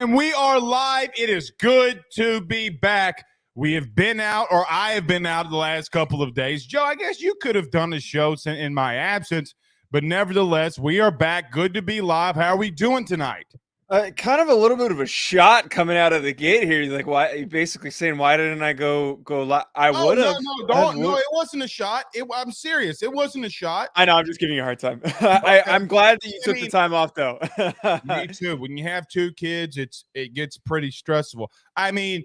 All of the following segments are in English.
And we are live. It is good to be back. We have been out, or I have been out the last couple of days. Joe, I guess you could have done a show in my absence, but nevertheless, we are back. Good to be live. How are we doing tonight? Kind of a little bit of a shot coming out of the gate here. You're like, why? You're basically saying, why didn't I go live? I would have. No, it wasn't a shot. I'm serious. It wasn't a shot. I know. I'm just giving you a hard time. Okay. I'm glad that you took the time off, though. Me too. When you have two kids, it gets pretty stressful. I mean,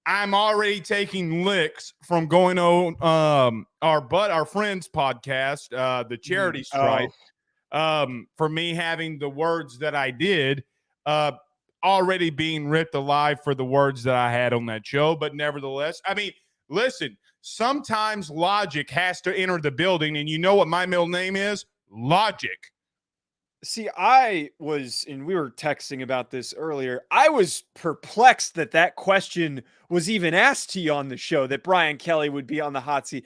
I'm already taking licks from going on our friend's podcast, the Charity Stripe, for me having the words that I did. Already being ripped alive for the words that I had on that show. But nevertheless, I mean, listen, sometimes logic has to enter the building. And you know what my middle name is? Logic. See, and we were texting about this earlier. I was perplexed that question was even asked to you on the show, that Brian Kelly would be on the hot seat.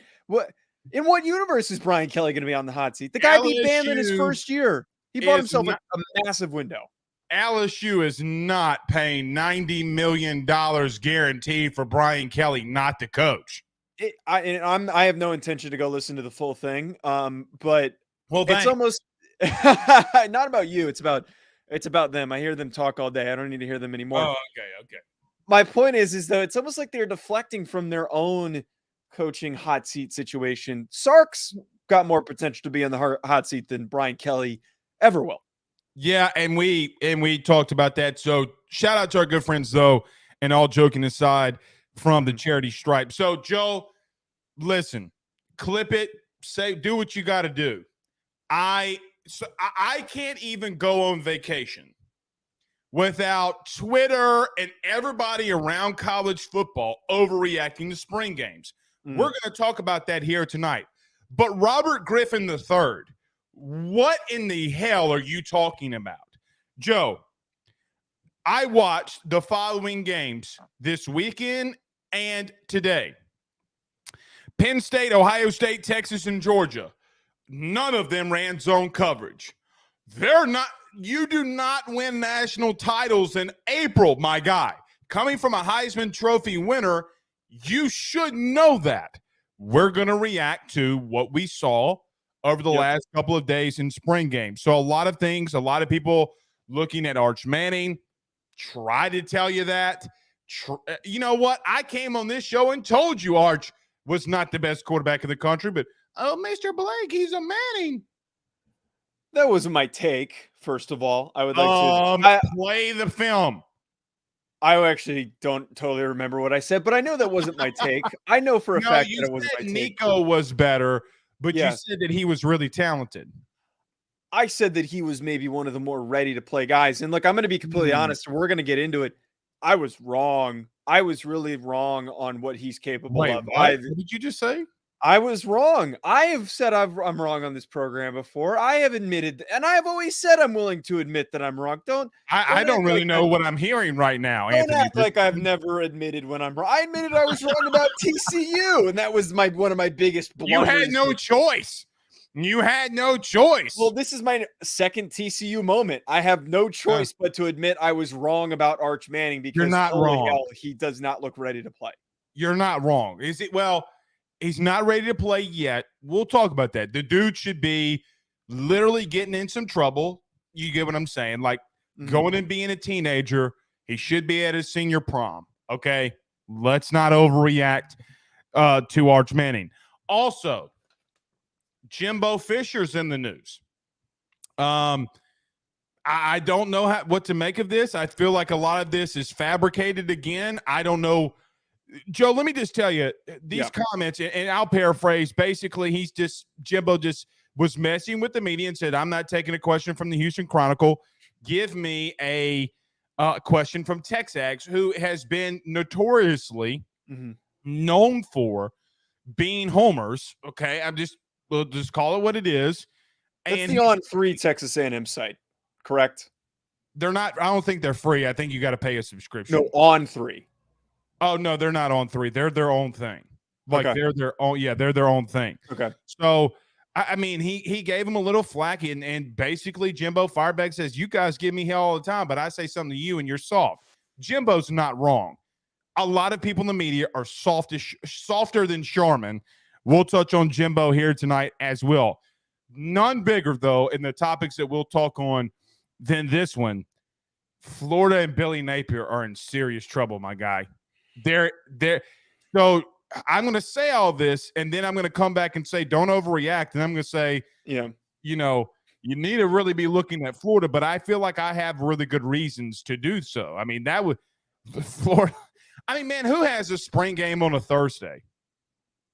In what universe is Brian Kelly going to be on the hot seat? The guy beat banned in his first year. He bought himself a massive window. LSU is not paying $90 million guaranteed for Brian Kelly not to coach. I have no intention to go listen to the full thing. But it's almost not about you. It's about them. I hear them talk all day. I don't need to hear them anymore. Oh, okay. My point is though, it's almost like they're deflecting from their own coaching hot seat situation. Sark's got more potential to be on the hot seat than Brian Kelly ever will. Yeah, and we talked about that. So shout out to our good friends, though, and all joking aside, from the Charity Stripe. So, Joe, listen, clip it, do what you got to do. I can't even go on vacation without Twitter and everybody around college football overreacting to spring games. We're going to talk about that here tonight. But Robert Griffin III, what in the hell are you talking about? Joe, I watched the following games this weekend and today. Penn State, Ohio State, Texas, and Georgia. None of them ran zone coverage. You do not win national titles in April, my guy. Coming from a Heisman Trophy winner, you should know that. We're going to react to what we saw over the last couple of days in spring games. So a lot of things, a lot of people looking at Arch Manning, try to tell you that. You know what? I came on this show and told you Arch was not the best quarterback in the country, but, Mr. Blake, he's a Manning. That wasn't my take, first of all. I would like to play the film. I actually don't totally remember what I said, but I know that wasn't my take. I know for a fact that it wasn't my take. Nico was better. But you said that he was really talented. I said that he was maybe one of the more ready to play guys. And look, I'm going to be completely honest. We're going to get into it. I was wrong. I was really wrong on what he's capable of. What did you just say? I was wrong. I have said I'm wrong on this program before. I have admitted, and I have always said I'm willing to admit that I'm wrong. I don't really know what I'm hearing right now, don't Anthony. Act like I've never admitted when I'm wrong. I admitted I was wrong about TCU, and that was one of my biggest blunders. You had no choice. You had no choice. Well, this is my second TCU moment. I have no choice but to admit I was wrong about Arch Manning because you're not wrong. Hell, he does not look ready to play. You're not wrong. Is it? Well, he's not ready to play yet. We'll talk about that. The dude should be literally getting in some trouble. You get what I'm saying? Like going and being a teenager. He should be at his senior prom. Okay? Let's not overreact to Arch Manning. Also, Jimbo Fisher's in the news. I don't know what to make of this. I feel like a lot of this is fabricated again. I don't know. Joe, let me just tell you these comments, and I'll paraphrase. Basically, Jimbo just was messing with the media and said, I'm not taking a question from the Houston Chronicle. Give me a question from Texags, who has been notoriously known for being homers. Okay, we'll just call it what it is. That's the On3 Texas A&M site, correct? They're not. I don't think they're free. I think you got to pay a subscription. No, On3. Oh no, they're not On3. They're their own thing. Like they're their own. Yeah, they're their own thing. Okay. So I mean, he gave him a little flack, and basically Jimbo Fireback says, you guys give me hell all the time, but I say something to you and you're soft. Jimbo's not wrong. A lot of people in the media are softer than Sharman. We'll touch on Jimbo here tonight as well. None bigger, though, in the topics that we'll talk on than this one. Florida and Billy Napier are in serious trouble, my guy. They're so I'm going to say all this, and then I'm going to come back and say, don't overreact. And I'm going to say, you need to really be looking at Florida, but I feel like I have really good reasons to do so. I mean, that would Florida. I mean, man, who has a spring game on a Thursday?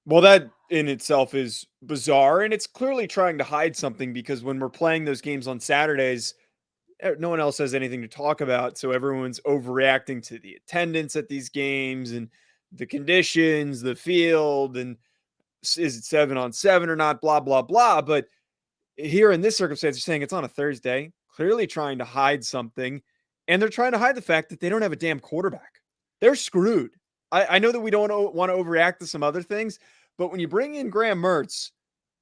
Well, that in itself is bizarre, and it's clearly trying to hide something because when we're playing those games on Saturdays, no one else has anything to talk about. So everyone's overreacting to the attendance at these games and the conditions, the field, and is it 7-on-7 or not, blah, blah, blah. But here in this circumstance, you're saying it's on a Thursday, clearly trying to hide something. And they're trying to hide the fact that they don't have a damn quarterback. They're screwed. I know that we don't want to overreact to some other things, but when you bring in Graham Mertz,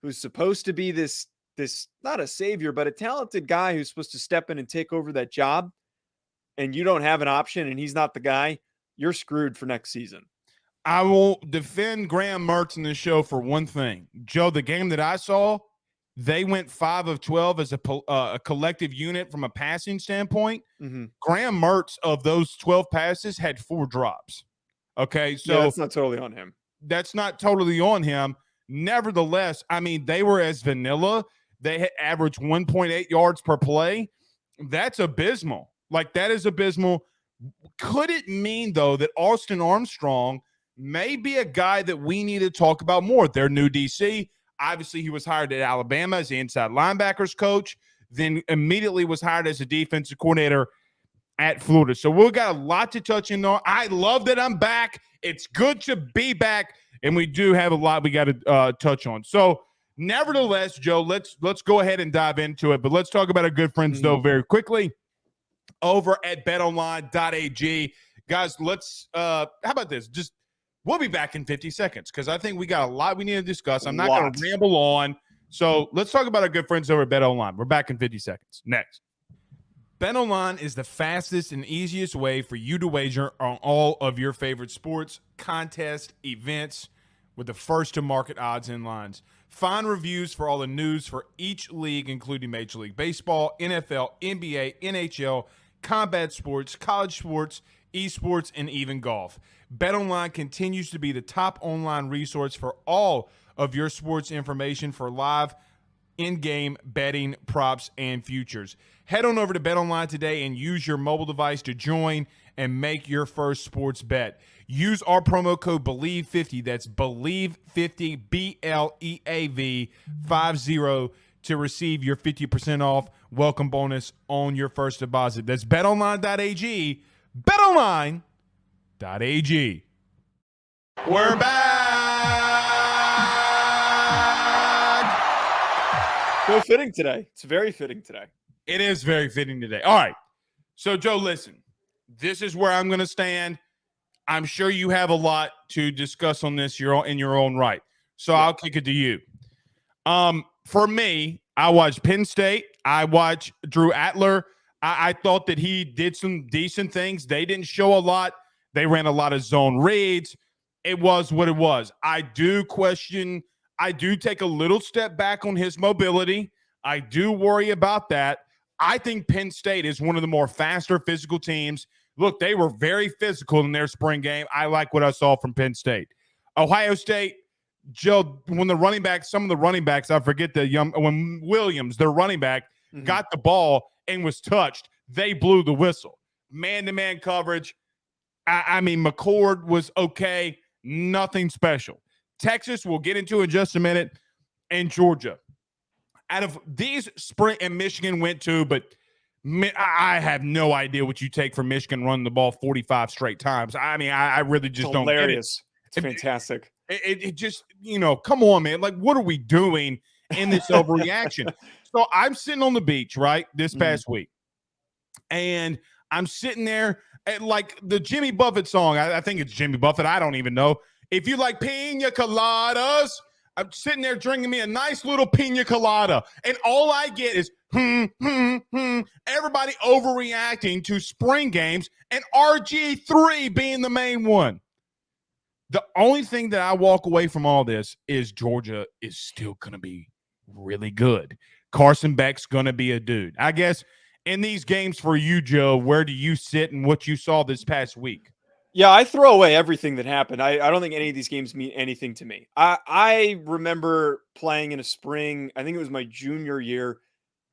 who's supposed to be this not a savior, but a talented guy who's supposed to step in and take over that job, and you don't have an option and he's not the guy, you're screwed for next season. I will defend Graham Mertz in this show for one thing. Joe, the game that I saw, they went 5 of 12 as a collective unit from a passing standpoint. Mm-hmm. Graham Mertz, of those 12 passes, had 4 drops. Okay, so that's not totally on him. That's not totally on him. Nevertheless, I mean, they were as vanilla. They had averaged 1.8 yards per play. That's abysmal. Like, that is abysmal. Could it mean, though, that Austin Armstrong may be a guy that we need to talk about more? Their new DC. Obviously, he was hired at Alabama as the inside linebackers coach, then immediately was hired as a defensive coordinator at Florida. So we've got a lot to touch in on. I love that I'm back. It's good to be back, and we do have a lot we got to touch on. So nevertheless, Joe, let's go ahead and dive into it, but let's talk about our good friends, though, very quickly over at betonline.ag. Guys, let's how about this? We'll be back in 50 seconds because I think we got a lot we need to discuss. I'm not going to ramble on. So let's talk about our good friends over at BetOnline. We're back in 50 seconds. Next. BetOnline is the fastest and easiest way for you to wager on all of your favorite sports, contests, events with the first-to-market odds and lines. Find reviews for all the news for each league, including Major League Baseball, NFL, NBA, NHL, combat sports, college sports, esports, and even golf. BetOnline continues to be the top online resource for all of your sports information for live in-game betting, props, and futures. Head on over to BetOnline today and use your mobile device to join and make your first sports bet. Use our promo code BELIEVE50, that's BELIEVE50, BLEAV 50, to receive your 50% off welcome bonus on your first deposit. That's betonline.ag, betonline.ag. We're back. So fitting today. It's very fitting today. It is very fitting today. All right. So, Joe, listen, this is where I'm going to stand. I'm sure you have a lot to discuss on this in your own right. So I'll kick it to you. For me, I watched Penn State. I watched Drew Adler. I thought that he did some decent things. They didn't show a lot. They ran a lot of zone reads. It was what it was. I do take a little step back on his mobility. I do worry about that. I think Penn State is one of the more faster physical teams. Look, they were very physical in their spring game. I like what I saw from Penn State. Ohio State, Joe, when some of the running backs, I forget when Williams, their running back, got the ball and was touched, they blew the whistle. Man-to-man coverage. I mean, McCord was okay. Nothing special. Texas, we'll get into in just a minute, and Georgia. Out of these, spring and Michigan went to, but I have no idea what you take from Michigan running the ball 45 straight times. I mean, I really just don't get it. It's fantastic. It just, come on, man. Like, what are we doing in this overreaction? So I'm sitting on the beach, right, this past week, and I'm sitting there at, like, the Jimmy Buffett song. I think it's Jimmy Buffett. I don't even know. If you like pina coladas, I'm sitting there drinking me a nice little pina colada, and all I get is everybody overreacting to spring games and RG3 being the main one. The only thing that I walk away from all this is Georgia is still going to be really good. Carson Beck's going to be a dude. I guess in these games for you, Joe, where do you sit and what you saw this past week? Yeah, I throw away everything that happened. I don't think any of these games mean anything to me. I remember playing in a spring, I think it was my junior year,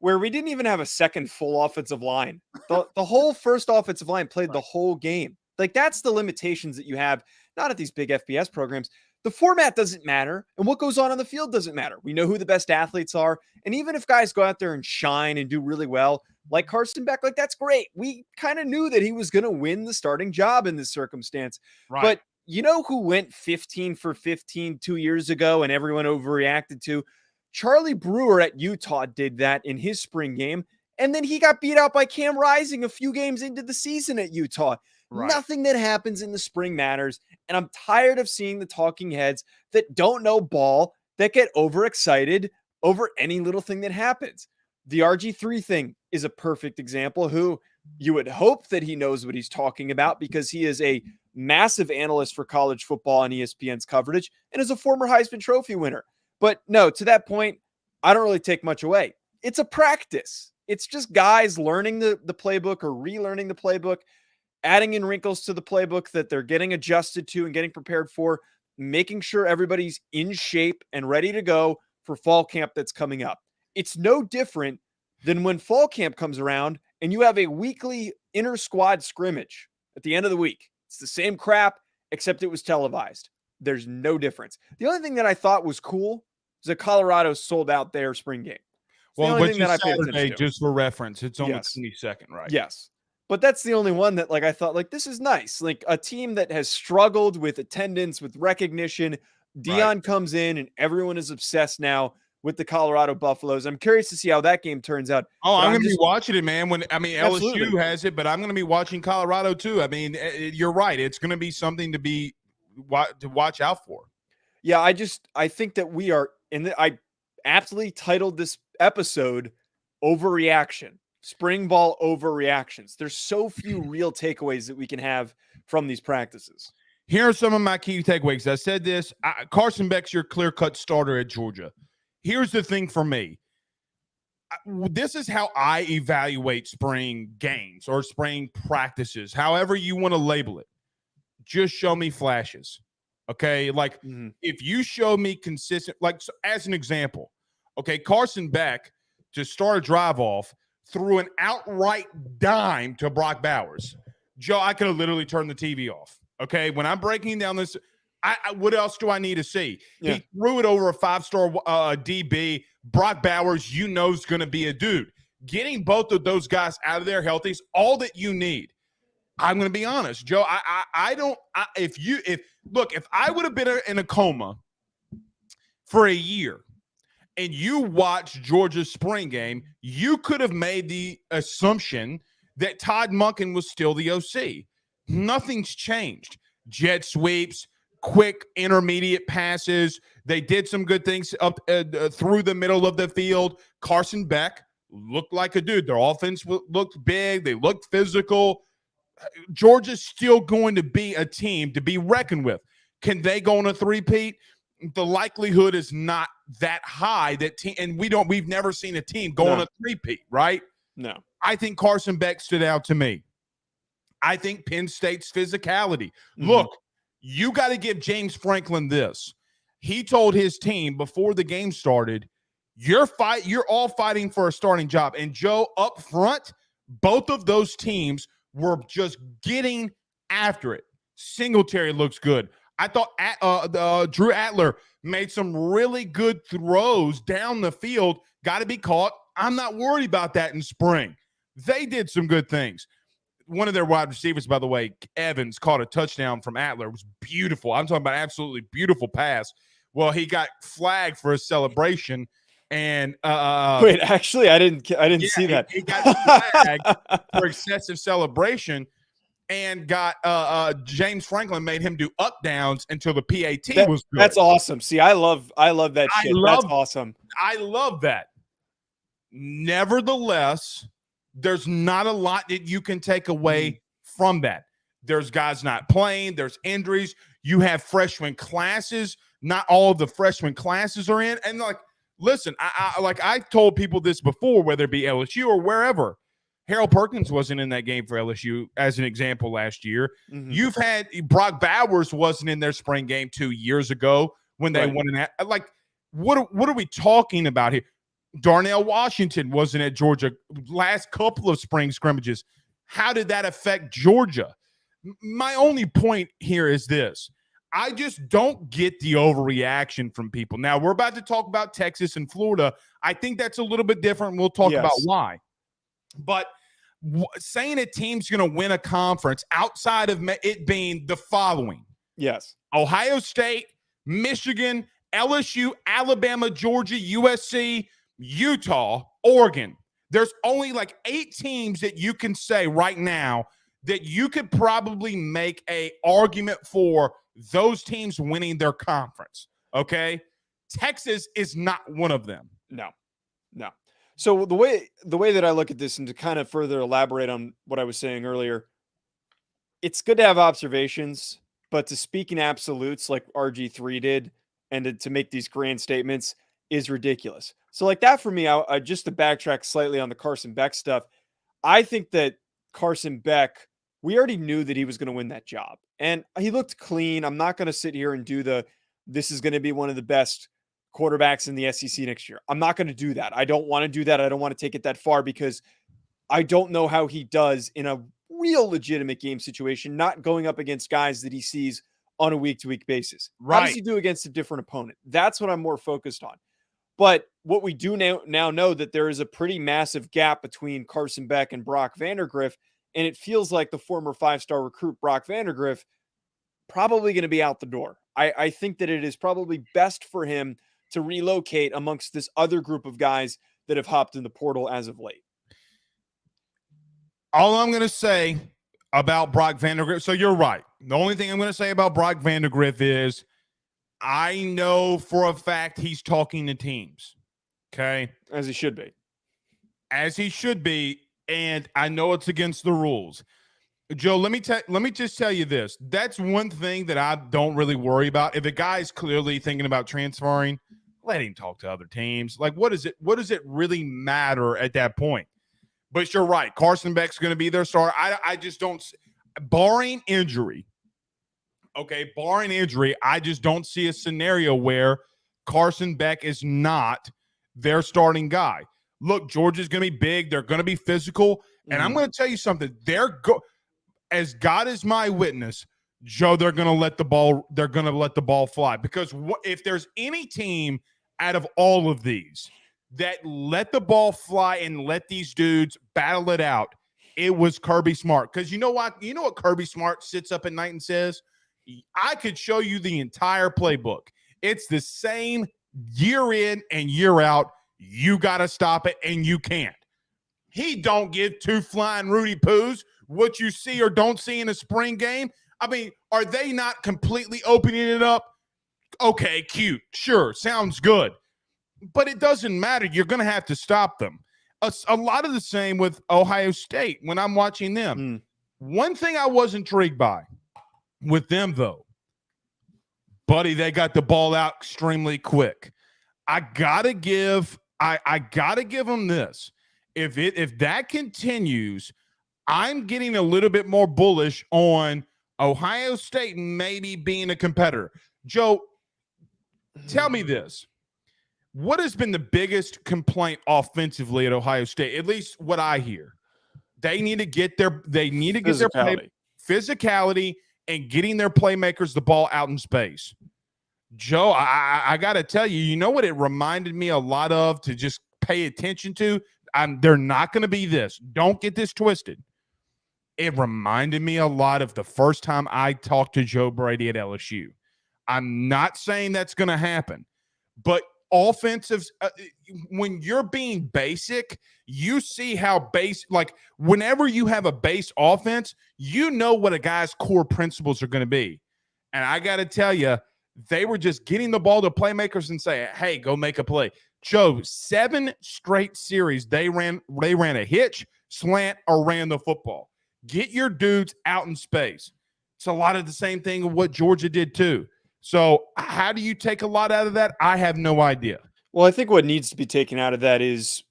where we didn't even have a second full offensive line. The whole first offensive line played the whole game. Like, that's the limitations that you have, not at these big FBS programs. The format doesn't matter, and what goes on the field doesn't matter. We know who the best athletes are, and even if guys go out there and shine and do really well, like Carson Beck, like, that's great. We kind of knew that he was going to win the starting job in this circumstance. Right. But you know who went 15 for 15 2 years ago and everyone overreacted to? Charlie Brewer at Utah did that in his spring game, and then he got beat out by Cam Rising a few games into the season at Utah. Right. Nothing that happens in the spring matters, and I'm tired of seeing the talking heads that don't know ball that get overexcited over any little thing that happens. The RG3 thing is a perfect example. Who you would hope that he knows what he's talking about, because he is a massive analyst for college football on ESPN's coverage and is a former Heisman Trophy winner. But no, to that point, I don't really take much away. It's a practice. It's just guys learning the playbook or relearning the playbook, adding in wrinkles to the playbook that they're getting adjusted to and getting prepared for, making sure everybody's in shape and ready to go for fall camp that's coming up. It's no different than when fall camp comes around and you have a weekly inter-squad scrimmage at the end of the week. It's the same crap, except it was televised. There's no difference. The only thing that I thought was cool is that Colorado sold out their spring game. Well, which is Saturday, just for reference. It's on the 22nd, right? Yes. But that's the only one that, like, I thought, like, this is nice. Like, a team that has struggled with attendance, with recognition. Deion comes in and everyone is obsessed now with the Colorado Buffaloes. I'm curious to see how that game turns out. Oh, I'm going to be watching it, man. LSU has it, but I'm going to be watching Colorado too. I mean, you're right. It's going to be something to watch out for. Yeah, I think that we are I aptly titled this episode Overreaction. Spring ball overreactions. There's so few real takeaways that we can have from these practices. Here are some of my key takeaways. I said this. Carson Beck's your clear-cut starter at Georgia. Here's the thing for me. This is how I evaluate spring games or spring practices, however you want to label it. Just show me flashes, okay? Like, if you show me consistent, like, so as an example, okay, Carson Beck, to start a drive off, threw an outright dime to Brock Bowers. Joe, I could have literally turned the TV off, okay? When I'm breaking down this, what else do I need to see? Yeah. He threw it over a five-star DB. Brock Bowers, you know, is going to be a dude. Getting both of those guys out of there healthy is all that you need. I'm going to be honest, Joe. If I would have been in a coma for a year and you watched Georgia's spring game, you could have made the assumption that Todd Monken was still the OC. Nothing's changed. Jet sweeps, quick intermediate passes. They did some good things up through the middle of the field. Carson Beck looked like a dude. Their offense looked big. They looked physical. Georgia's still going to be a team to be reckoned with. Can they go on a three-peat? The likelihood is not that high. We've never seen a team go on a three-peat, right? No. I think Carson Beck stood out to me. I think Penn State's physicality. Look, you got to give James Franklin this. He told his team before the game started, you're all fighting for a starting job. And Joe, up front, both of those teams were just getting after it. Singletary looks good. I thought Drew Adler made some really good throws down the field. Got to be caught. I'm not worried about that in spring. They did some good things. One of their wide receivers, by the way, Evans, caught a touchdown from Adler. It was beautiful. I'm talking about absolutely beautiful pass. Well, he got flagged for a celebration. And wait, actually, I didn't see that. He got flagged for excessive celebration. and got James Franklin made him do up downs until the PAT was good. That's awesome. See, I love that shit. That's awesome. I love that. Nevertheless, there's not a lot that you can take away from that. There's guys not playing. There's injuries. You have freshman classes. Not all of the freshman classes are in. And like, listen, I told people this before, whether it be LSU or wherever. Harold Perkins wasn't in that game for LSU as an example last year. You've had Brock Bowers wasn't in their spring game 2 years ago when they won in that. Like, what are we talking about here? Darnell Washington wasn't at Georgia last couple of spring scrimmages. How did that affect Georgia? My only point here is this. I just don't get the overreaction from people. Now, we're about to talk about Texas and Florida. I think that's a little bit different. We'll talk about why. But saying a team's going to win a conference outside of it being the following. Yes. Ohio State, Michigan, LSU, Alabama, Georgia, USC, Utah, Oregon. There's only like 8 teams that you can say right now that you could probably make a argument for those teams winning their conference. Okay? Texas is not one of them. No. So the way that I look at this, and to kind of further elaborate on what I was saying earlier, it's good to have observations, but to speak in absolutes like RG3 did and to make these grand statements is ridiculous. So like that for me, I just to backtrack slightly on the Carson Beck stuff, I think that Carson Beck, we already knew that he was going to win that job. And he looked clean. I'm not going to sit here and do this is going to be one of the best quarterbacks in the SEC next year. I'm not going to do that. I don't want to do that. I don't want to take it that far because I don't know how he does in a real legitimate game situation, not going up against guys that he sees on a week-to-week basis. Right. How does he do against a different opponent? That's what I'm more focused on. But what we do now know that there is a pretty massive gap between Carson Beck and Brock Vandagriff, and it feels like the former 5-star recruit Brock Vandagriff probably going to be out the door. I think that it is probably best for him to relocate amongst this other group of guys that have hopped in the portal as of late. All I'm going to say about Brock Vandagriff, so you're right. The only thing I'm going to say about Brock Vandagriff is I know for a fact he's talking to teams, okay? As he should be. As he should be, and I know it's against the rules. Joe, let me just tell you this. That's one thing that I don't really worry about. If a guy's clearly thinking about transferring, let him talk to other teams. Like, what does it really matter at that point? But you're right. Carson Beck's going to be their star. I just don't – barring injury, I just don't see a scenario where Carson Beck is not their starting guy. Look, Georgia's going to be big. They're going to be physical. And I'm going to tell you something. As God is my witness, Joe, they're going to let the ball fly. Because if there's any team out of all of these that let the ball fly and let these dudes battle it out, it was Kirby Smart. Because you know what? You know what Kirby Smart sits up at night and says? I could show you the entire playbook. It's the same year in and year out. You got to stop it, and you can't. He don't give two flying Rudy Poos what you see or don't see in a spring game. I mean, are they not completely opening it up? Okay, cute. Sure, sounds good. But it doesn't matter. You're going to have to stop them. A lot of the same with Ohio State when I'm watching them. One thing I was intrigued by with them, though, buddy, they got the ball out extremely quick. I gotta give them this. If that continues, I'm getting a little bit more bullish on Ohio State maybe being a competitor. Joe, tell me this. What has been the biggest complaint offensively at Ohio State? At least what I hear. They need to get their physicality and getting their playmakers the ball out in space. Joe, I got to tell you, you know what it reminded me a lot of to just pay attention to? They're not going to be this. Don't get this twisted. It reminded me a lot of the first time I talked to Joe Brady at LSU. I'm not saying that's going to happen, but offensives, when you're being basic, You see how like whenever you have a base offense, you know what a guy's core principles are going to be. And I got to tell you, they were just getting the ball to playmakers and saying, hey, go make a play. Joe, 7 straight series, they ran a hitch, slant, or ran the football. Get your dudes out in space. It's a lot of the same thing of what Georgia did too. So how do you take a lot out of that? I have no idea. Well, I think what needs to be taken out of that is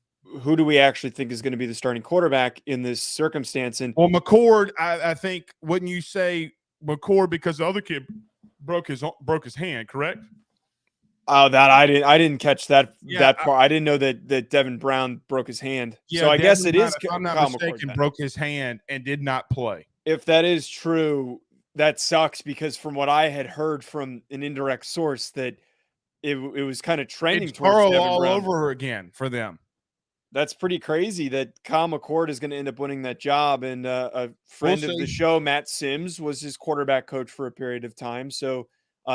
who do we actually think is going to be the starting quarterback in this circumstance? And well, McCord, I think, wouldn't you say McCord because the other kid broke his hand, correct? Oh, that I didn't catch that part. I didn't know that Devin Brown broke his hand. Yeah, so I guess it is. If I'm not mistaken, broke his hand and did not play. If that is true, that sucks because from what I had heard from an indirect source that it was kind of trending towards Devin all Brown. over again for them. That's pretty crazy that Kyle McCord is going to end up winning that job. And a friend of the show, Matt Sims, was his quarterback coach for a period of time. So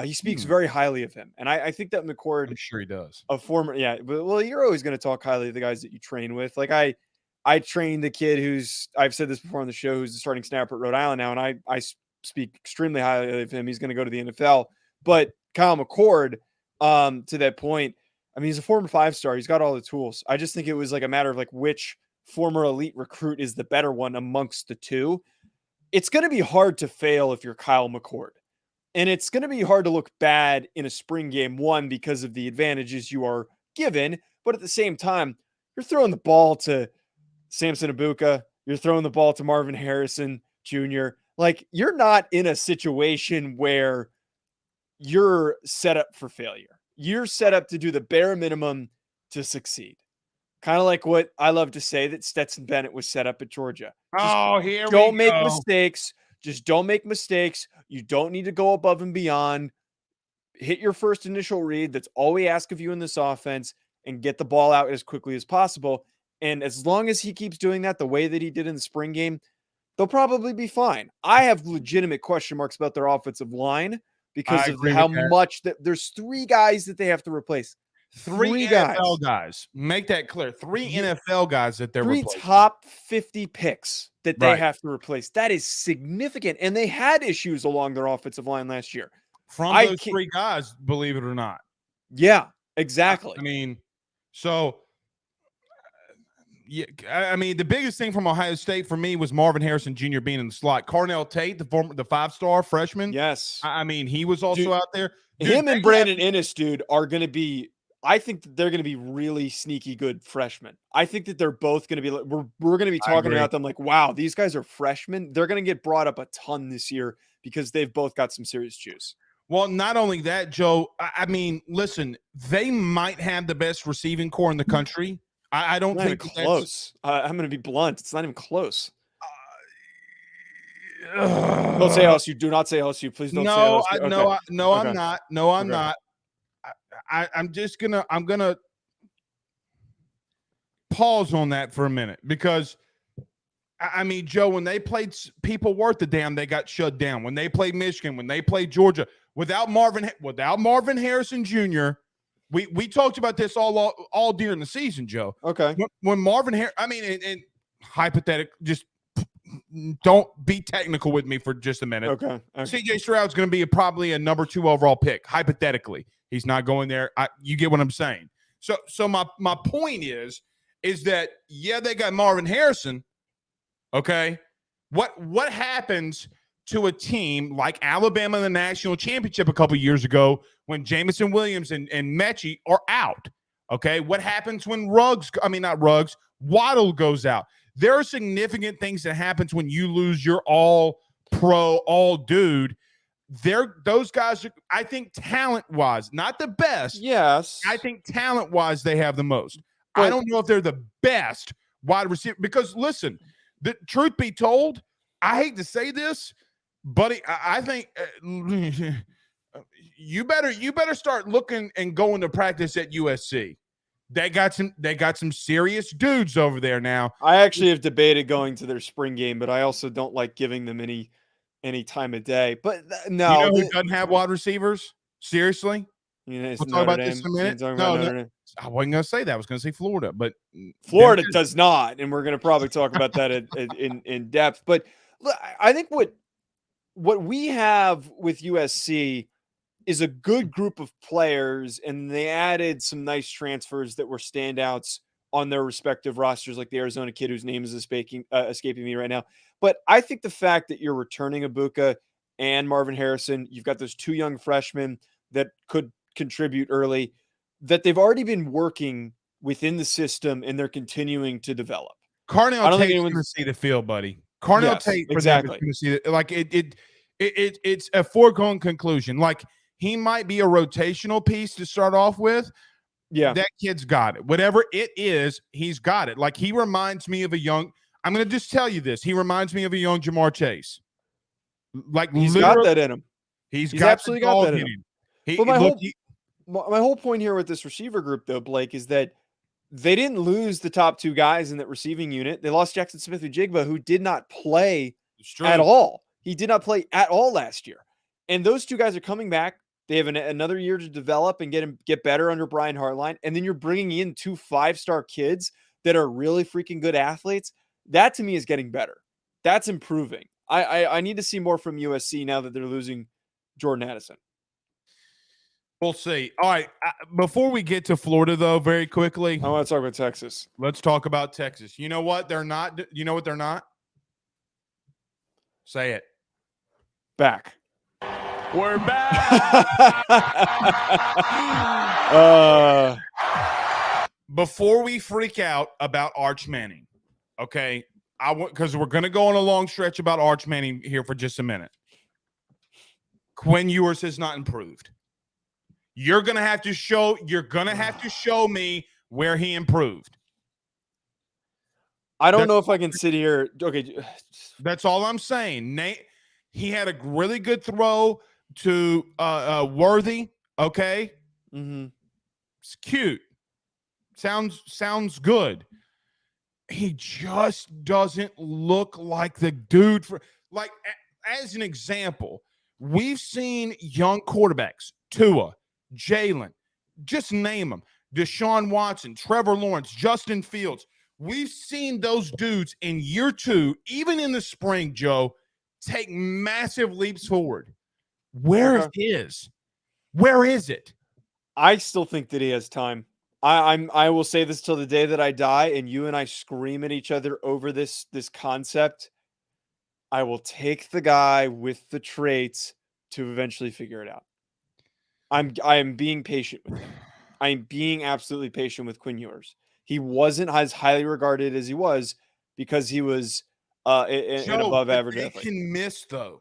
he speaks very highly of him. And I think that McCord, I'm sure he does. A former, well, you're always going to talk highly of the guys that you train with. Like I trained the kid who's, I've said this before on the show, who's the starting snapper at Rhode Island now. And I speak extremely highly of him. He's going to go to the NFL. But Kyle McCord, to that point, I mean, he's a former 5-star. He's got all the tools. I just think it was like a matter of like which former elite recruit is the better one amongst the two. It's going to be hard to fail if you're Kyle McCord. And it's going to be hard to look bad in a spring game, one, because of the advantages you are given. But at the same time, you're throwing the ball to Samson Ibuka. You're throwing the ball to Marvin Harrison Jr. Like, you're not in a situation where you're set up for failure. You're set up to do the bare minimum to succeed. Kind of like what I love to say that Stetson Bennett was set up at Georgia. Don't make mistakes. Just don't make mistakes. You don't need to go above and beyond. Hit your first initial read. That's all we ask of you in this offense, and get the ball out as quickly as possible. And as long as he keeps doing that the way that he did in the spring game, they'll probably be fine. I have legitimate question marks about their offensive line because of how much that there's 3 guys that they have to replace. 3 NFL guys. Make that clear. 3 NFL guys that they're 3 replacing. top 50 picks that they have to replace. That is significant. And they had issues along their offensive line last year. From those 3 guys, believe it or not. Yeah, exactly. I mean, so yeah, I mean, the biggest thing from Ohio State for me was Marvin Harrison Jr. being in the slot. Carnell Tate, the 5-star freshman. Yes. I mean, he was also out there. Dude, him and Brandon Inniss, dude, are going to be, I think that they're going to be really sneaky good freshmen. I think that they're both going to be, we're going to be talking about them like, wow, these guys are freshmen. They're going to get brought up a ton this year because they've both got some serious juice. Well, not only that, Joe, I mean, listen, they might have the best receiving core in the country. I don't think close. I'm going to be blunt. It's not even close. Don't say LSU. Do not say LSU. Please don't say LSU. No, I'm not. No, I'm not. I'm gonna pause on that for a minute because I mean, Joe, when they played people worth a damn, they got shut down. When they played Michigan, when they played Georgia, without Marvin Harrison Jr., we talked about this all during the season, Joe. Okay. When Marvin I mean, and hypothetical, just don't be technical with me for just a minute. Okay. CJ Stroud's going to be probably a number 2 overall pick, hypothetically. He's not going there. You get what I'm saying. So my point is that, yeah, they got Marvin Harrison. Okay. What happens to a team like Alabama in the national championship a couple years ago when Jamison Williams and Mechie are out? Okay. What happens when Waddle goes out? There are significant things that happens when you lose your all-pro, all-dude. Those guys are, I think, talent-wise, not the best. Yes. I think talent-wise they have the most. But I don't know if they're the best wide receiver because, listen, the truth be told, I hate to say this, buddy, I think you better start looking and going to practice at USC. They got some serious dudes over there now. I actually have debated going to their spring game, but I also don't like giving them any time of day. But no, you know who doesn't have wide receivers? Seriously, It's We'll talk Notre about this Dame. in a minute. Talking about No, Notre Dame. I wasn't going to say that. I was going to say Florida, but Florida does not, and we're going to probably talk about that in depth. But look, I think what we have with USC is a good group of players, and they added some nice transfers that were standouts on their respective rosters, like the Arizona kid whose name is escaping me right now. But I think the fact that you're returning Ibuka and Marvin Harrison, you've got those two young freshmen that could contribute early, that they've already been working within the system and they're continuing to develop. Carnell Tate's going to see the field, buddy. Carnell Tate for them is going to see it. Like it's a foregone conclusion. Like he might be a rotational piece to start off with. Yeah, that kid's got it. Whatever it is, he's got it. Like he reminds me of a young. I'm going to just tell you this. He reminds me of a young Jamar Chase. Like he's got that in him. He's absolutely got that in him. But my whole point here with this receiver group, though, Blake, is that they didn't lose the top two guys in that receiving unit. They lost Jackson Smith-Njigba, who did not play at all. He did not play at all last year. And those two guys are coming back. They have another year to develop and get better under Brian Hartline. And then you're bringing in two 5-star kids that are really freaking good athletes. That, to me, is getting better. That's improving. I need to see more from USC now that they're losing Jordan Addison. We'll see. All right. Before we get to Florida, though, very quickly, I want to talk about Texas. Let's talk about Texas. You know what? They're not. You know what they're not? Say it. Back. We're back. Before we freak out about Arch Manning, okay, because we're going to go on a long stretch about Arch Manning here for just a minute. Quinn Ewers has not improved. You're going to have to show me where he improved. I don't know if I can sit here. Okay. That's all I'm saying. Nate, he had a really good throw to Worthy. Okay. Mm-hmm. It's cute. Sounds good. He just doesn't look like the dude as an example, we've seen young quarterbacks, Tua, Jalen, just name them, Deshaun Watson, Trevor Lawrence, Justin Fields. We've seen those dudes in year two, even in the spring, Joe, take massive leaps forward. Where is it? I still think that he has time. I will say this till the day that I die, and you and I scream at each other over this concept. I will take the guy with the traits to eventually figure it out. I am being patient with him. I am being absolutely patient with Quinn Ewers. He wasn't as highly regarded as he was because he was an above average athlete. They can miss though.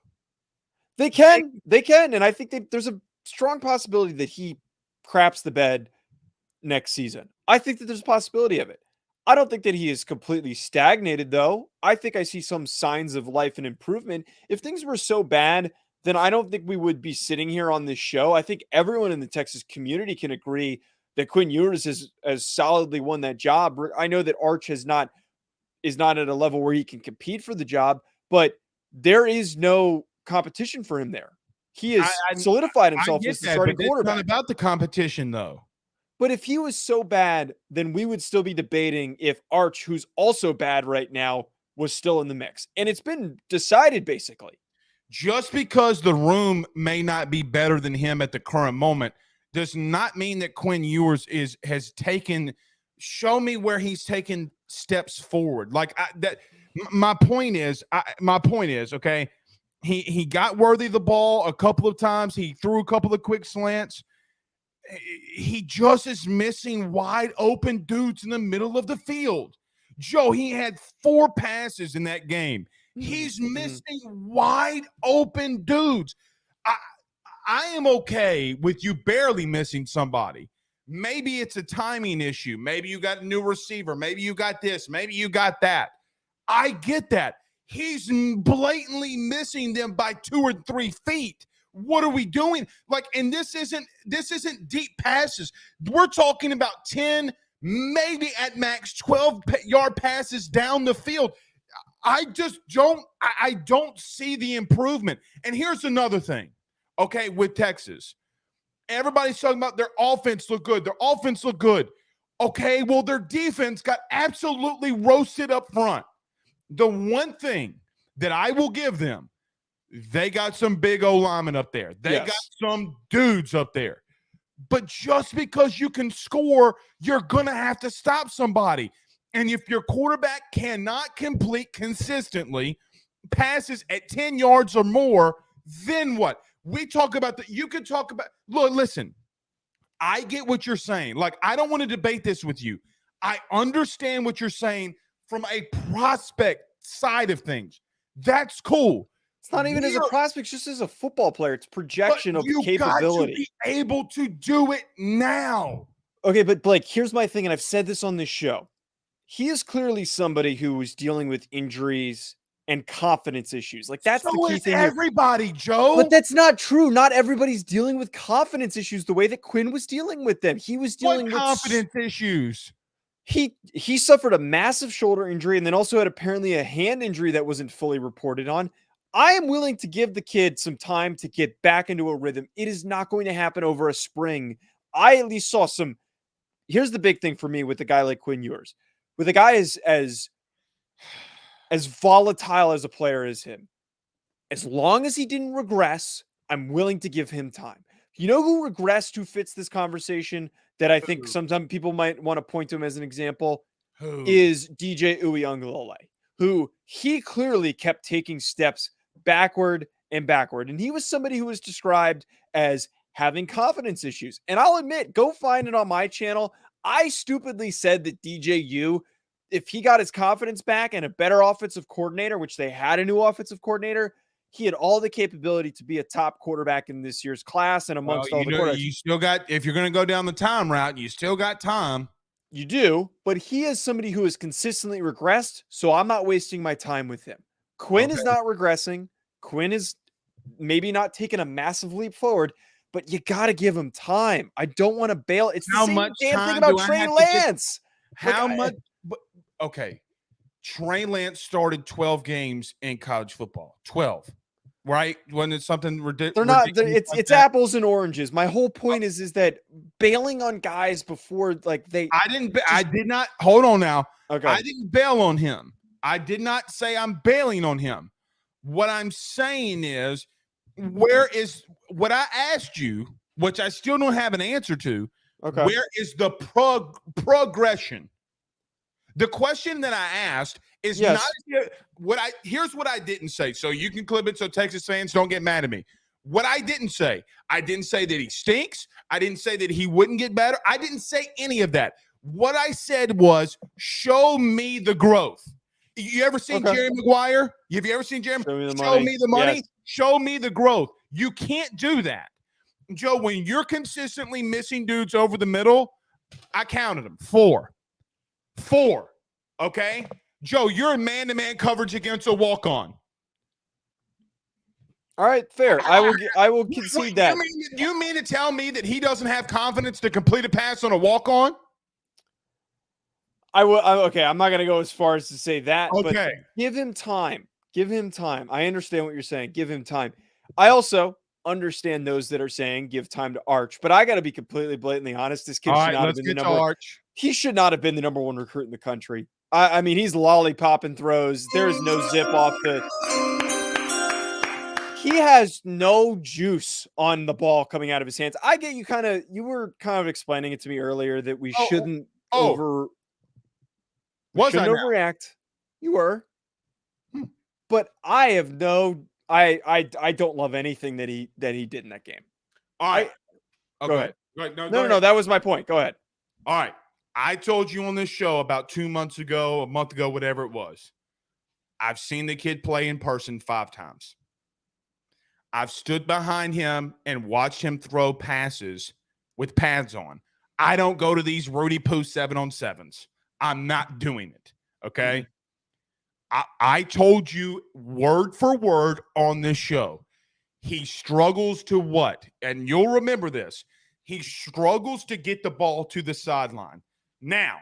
They can, and I think there's a strong possibility that he craps the bed next season. I think that there's a possibility of it. I don't think that he is completely stagnated, though. I think I see some signs of life and improvement. If things were so bad, then I don't think we would be sitting here on this show. I think everyone in the Texas community can agree that Quinn Ewers has solidly won that job. I know that Arch is not at a level where he can compete for the job, but there is no competition for him there. He has solidified himself as the starting quarterback. It's not about the competition, though. But if he was so bad, then we would still be debating if Arch, who's also bad right now, was still in the mix. And it's been decided, basically. Just because the room may not be better than him at the current moment does not mean that Quinn Ewers has taken – show me where he's taken steps forward. My point is, okay, he got Worthy the ball a couple of times. He threw a couple of quick slants. He just is missing wide open dudes in the middle of the field. Joe, he had 4 passes in that game. He's missing wide open dudes. I am okay with you barely missing somebody. Maybe it's a timing issue. Maybe you got a new receiver. Maybe you got this. Maybe you got that. I get that. He's blatantly missing them by 2 or 3 feet. What are we doing? And this isn't deep passes. We're talking about 10, maybe at max 12-yard passes down the field. I don't see the improvement. And here's another thing, okay, with Texas. Everybody's talking about their offense look good. Their offense look good. Okay, well, their defense got absolutely roasted up front. The one thing that I will give them, they got some big O linemen up there. They got some dudes up there. But just because you can score, you're going to have to stop somebody. And if your quarterback cannot complete consistently passes at 10 yards or more, then what? We talk about that. You could talk about, look, listen, I get what you're saying. Like, I don't want to debate this with you. I understand what you're saying from a prospect side of things. That's cool. It's not even as a prospect, just as a football player. It's projection of capability. You got to be able to do it now. Okay, but Blake, here's my thing, and I've said this on this show. He is clearly somebody who was dealing with injuries and confidence issues. Like, that's the key thing. Everybody, Joe. But that's not true. Not everybody's dealing with confidence issues the way that Quinn was dealing with them. He was dealing with confidence issues. He suffered a massive shoulder injury and then also had apparently a hand injury that wasn't fully reported on. I am willing to give the kid some time to get back into a rhythm. It is not going to happen over a spring. I at least saw some. Here's the big thing for me with a guy like Quinn Ewers. With a guy as volatile as a player as him, as long as he didn't regress, I'm willing to give him time. You know who regressed, who fits this conversation that I think sometimes people might want to point to him as an example? Who? Is DJ Uiagalelei, who he clearly kept taking steps backward and backward. And he was somebody who was described as having confidence issues. And I'll admit, go find it on my channel. I stupidly said that DJU, if he got his confidence back and a better offensive coordinator, which they had a new offensive coordinator, he had all the capability to be a top quarterback in this year's class and amongst all the quarterbacks. You still got, if you're going to go down the time route, you still got time. You do, but he is somebody who has consistently regressed, so I'm not wasting my time with him. Quinn is not regressing. Quinn is maybe not taking a massive leap forward, but you got to give him time. I don't want to bail. It's the same damn thing about Trey Lance. How much? Okay. Trey Lance started 12 games in college football. 12. Right? When it's something ridiculous. They're not. It's apples and oranges. My whole point is that bailing on guys before, like, they. I did not. Hold on now. Okay. I didn't bail on him. I did not say I'm bailing on him. What I'm saying is, where is what I asked you, which I still don't have an answer to. Okay. Where is the progression? The question that I asked is not what I. Here's what I didn't say. So you can clip it so Texas fans don't get mad at me. What I didn't say that he stinks. I didn't say that he wouldn't get better. I didn't say any of that. What I said was, show me the growth. You ever seen Jerry Maguire? Have you ever seen Jerry? Show me the money. Yes. Show me the growth. You can't do that. Joe, when you're consistently missing dudes over the middle, I counted them. Four. Okay? Joe, you're in man-to-man coverage against a walk-on. All right, fair. I will concede that. You mean to tell me that he doesn't have confidence to complete a pass on a walk-on? Okay, I'm not going to go as far as to say that, but give him time. Give him time. I understand what you're saying. Give him time. I also understand those that are saying give time to Arch, but I got to be completely blatantly honest. This kid should not have been the number one. He should not have been the number one recruit in the country. I mean, he's lollipopping throws. There is no zip off the. He has no juice on the ball coming out of his hands. I get you were kind of explaining it to me earlier that we shouldn't overreact. You were. But I have I don't love anything that he did in that game. All right. Go ahead. Right. No, that was my point. Go ahead. All right. I told you on this show about 2 months ago, a month ago, whatever it was. I've seen the kid play in person 5 times. I've stood behind him and watched him throw passes with pads on. I don't go to these Rudy Poo 7-on-7s. I'm not doing it. Okay. I told you word for word on this show. He struggles to what? And you'll remember this. He struggles to get the ball to the sideline. Now,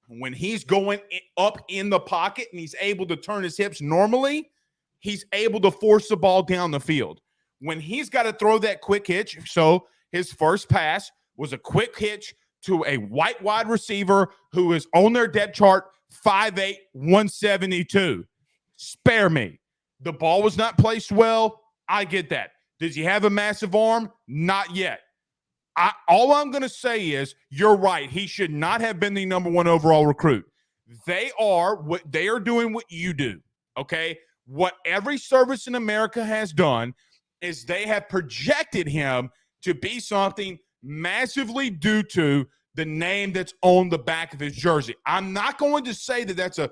when he's going up in the pocket and he's able to turn his hips normally, he's able to force the ball down the field. When he's got to throw that quick hitch, so His first pass was a quick hitch to a white wide receiver who is on their depth chart, 5'8", 172. Spare me. The ball was not placed well. I get that. Does he have a massive arm? Not yet. All I'm going to say is you're right. He should not have been the number 1 overall recruit. They are doing what you do, okay? What every service in America has done is they have projected him to be something massively due to the name that's on the back of his jersey. I'm not going to say that that's a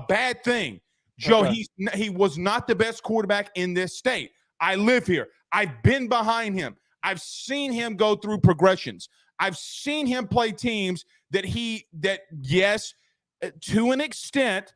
bad thing. Joe, Okay. he was not the best quarterback in this state. I live here. I've been behind him. I've seen him go through progressions. I've seen him play teams that yes, to an extent,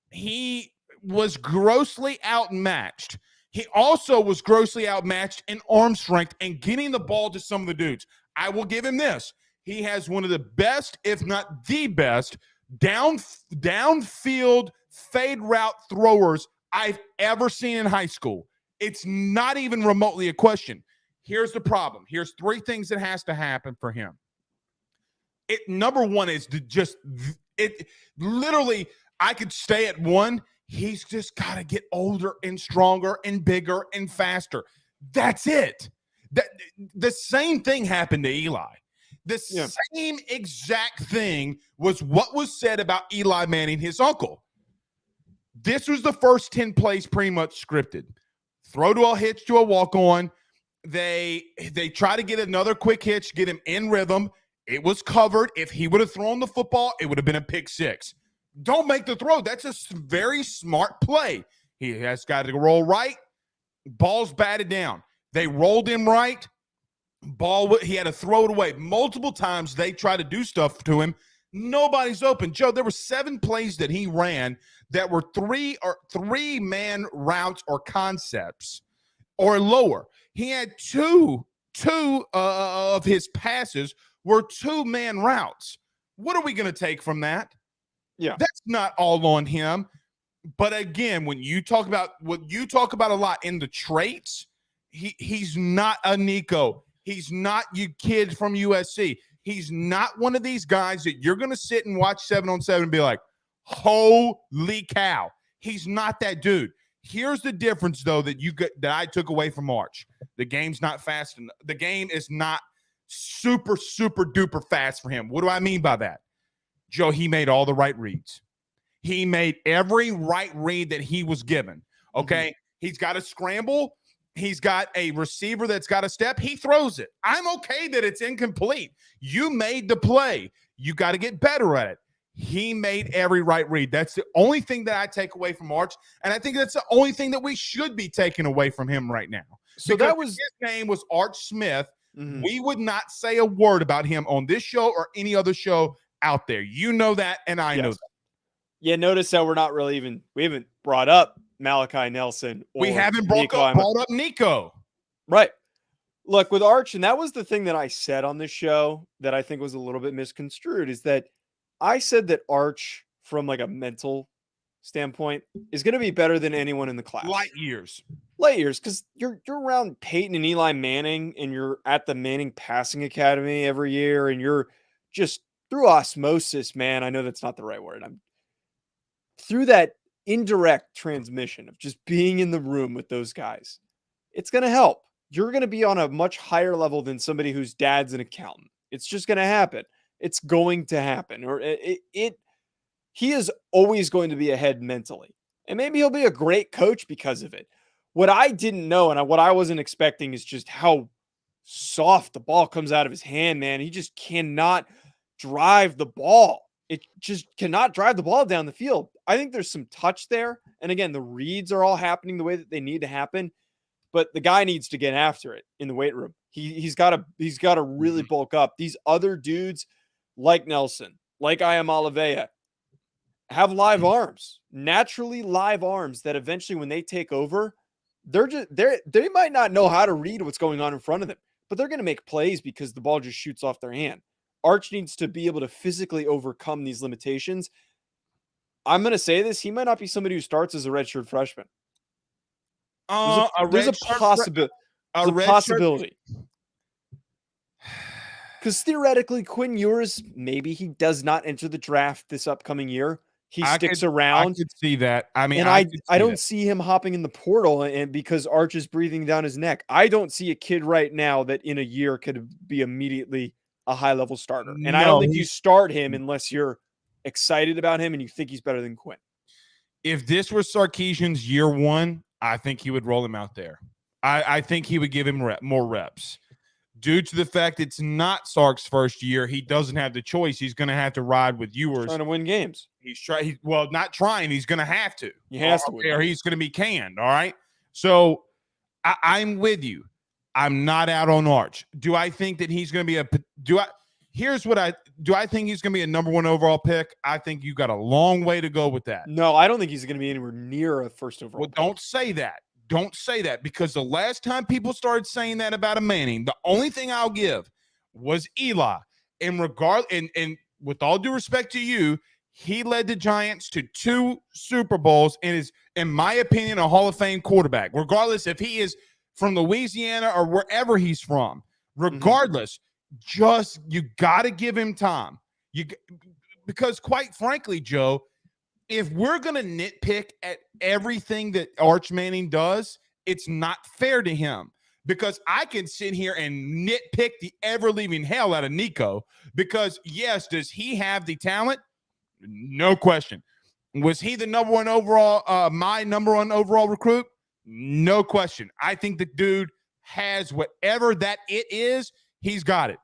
he was grossly outmatched. He also was grossly outmatched in arm strength and getting the ball to some of the dudes. I will give him this. He has one of the best, if not the best, downfield fade route throwers I've ever seen in high school. It's not even remotely a question. Here's the problem. Here's 3 things that has to happen for him. Number 1 is literally, I could stay at 1. He's just got to get older and stronger and bigger and faster. That's it. The same thing happened to Eli. The same exact thing was what was said about Eli Manning, his uncle. This was the first 10 plays pretty much scripted. Throw to a hitch to a walk-on. They try to get another quick hitch, get him in rhythm. It was covered. If he would have thrown the football, it would have been a pick 6. Don't make the throw. That's a very smart play. He has got to roll right. Ball's batted down. They rolled him right. He had to throw it away. Multiple times they tried to do stuff to him. Nobody's open. Joe, there were 7 plays that he ran that were 3-man routes or concepts or lower. He had two of his passes were 2-man routes. What are we going to take from that? Yeah. That's not all on him. But again, when you talk about a lot in the traits, he's not a Nico. He's not you kid from USC. He's not one of these guys that you're going to sit and watch 7-on-7 and be like, holy cow. He's not that dude. Here's the difference, though, that I took away from March. The game's not fast enough. The game is not super, super duper fast for him. What do I mean by that? Joe, he made all the right reads. He made every right read that he was given. Okay? He's got a scramble. He's got a receiver that's got a step. He throws it. I'm okay that it's incomplete. You made the play. You got to get better at it. He made every right read. That's the only thing that I take away from Arch, and I think that's the only thing that we should be taking away from him right now. So because that was his name was Arch Smith. We would not say a word about him on this show or any other show out there. You know that, and I know that. Yeah, notice how we haven't brought up Malachi Nelson. We haven't brought up Nico. Right. Look, with Arch, and that was the thing that I said on this show that I think was a little bit misconstrued, is that I said that Arch, from like a mental standpoint, is going to be better than anyone in the class. Light years, because you're around Peyton and Eli Manning, and you're at the Manning Passing Academy every year, and you're just through osmosis, man. I know that's not the right word. I'm through that indirect transmission of just being in the room with those guys. It's going to help. You're going to be on a much higher level than somebody whose dad's an accountant. It's just going to happen. It's going to happen. Or he is always going to be ahead mentally. And maybe he'll be a great coach because of it. What I didn't know and what I wasn't expecting is just how soft the ball comes out of his hand, man. He just cannot drive the ball. It just cannot drive the ball down the field. I think there's some touch there. And again, the reads are all happening the way that they need to happen. But the guy needs to get after it in the weight room. He's got to really bulk up. These other dudes like Nelson, like I am Oliveira, have live arms, naturally live arms that eventually when they take over, they might not know how to read what's going on in front of them, but they're going to make plays because the ball just shoots off their hand. Arch needs to be able to physically overcome these limitations. I'm going to say this. He might not be somebody who starts as a redshirt freshman. There's a possibility. Because theoretically, Quinn Ewers, maybe he does not enter the draft this upcoming year. He sticks I around. could see that. I mean, And I I could see don't that. see him hopping in the portal and because Arch is breathing down his neck. I don't see a kid right now that in a year could be immediately a high-level starter. And I don't No, think you start him unless you're excited about him and you think he's better than Quinn. if this was Sarkisian's year one, I think he would roll him out there. I think he would give him more reps. Due to the fact it's not Sark's first year, he doesn't have the choice. He's going to have to ride with Ewers. Trying to win games. Well, not trying. He's going to have to. He has to win. Or he's going to be canned. All right. So I'm with you. I'm not out on Arch. Do I think that he's going to be here's what I think he's going to be a number 1 overall pick? I think you got a long way to go with that. No, I don't think he's going to be anywhere near a first overall pick. Don't say that. Don't say that, because the last time people started saying that about a Manning, the only thing I'll give was Eli. And with all due respect to you, he led the Giants to 2 Super Bowls and is, in my opinion, a Hall of Fame quarterback, regardless if he is from Louisiana or wherever he's from. Regardless, just you got to give him time. Because quite frankly, Joe, if we're going to nitpick at everything that Arch Manning does, it's not fair to him, because I can sit here and nitpick the ever-leaving hell out of Nico because, yes, does he have the talent? No question. Was he the number 1 overall, my number 1 overall recruit? No question. I think the dude has whatever that it is, he's got it.